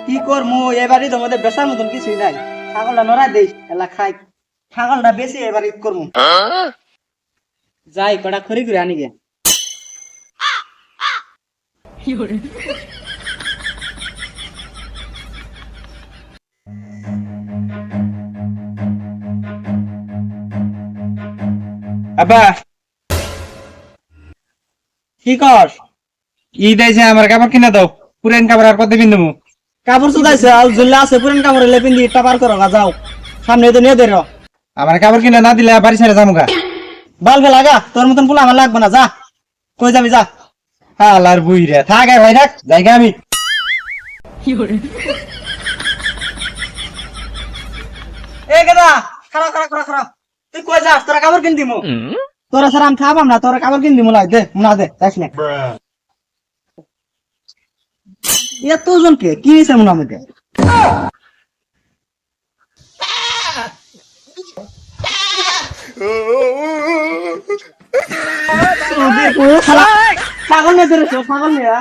কি করমু এবারই তোমাদের বেসার মতন কিছুই নাই। ছাগলটা নড়াই দেই এলা খাই। ছাগলটা বেশি এবার ঈদ করমু। যাই কটা খড়ি করে আনি গে। আব্বা কি কর? ঈদ আইছে আমার কাপড় কিনা দাও, পুরান কাপড় আর কত পিন্ধবো? কাপড় চুদাইছে আর জুল্লা আছে পুরান কাপড় এলে পিন্দি ইটটা পার করো যাও। সামনে তো নিয়ে দেরো। আমার কাপড় কিনা না দিলে বাড়ি ছেড়ে যাবো গা। বালবে লাগা তোর মতন পোলা আমার লাগবে না, যা কই যাবি যা। আল্লাহর বুই রে, থাক আর ভাই থাক, জায়গা আমি। এ গেদা খারাপ খারাপ খারাপ খারাপ, তুই কই যাস? তোরা কাপড় কিন দিমু। তোরা স্যার আমি খাবাম না, তোরা কাপড় কিন দিমু। লাই দে মুনা দে যাস না। এত জনকে কি নিছে মুনা মধ্যে? ছাগল নিয়ে ছাগল নিয়ে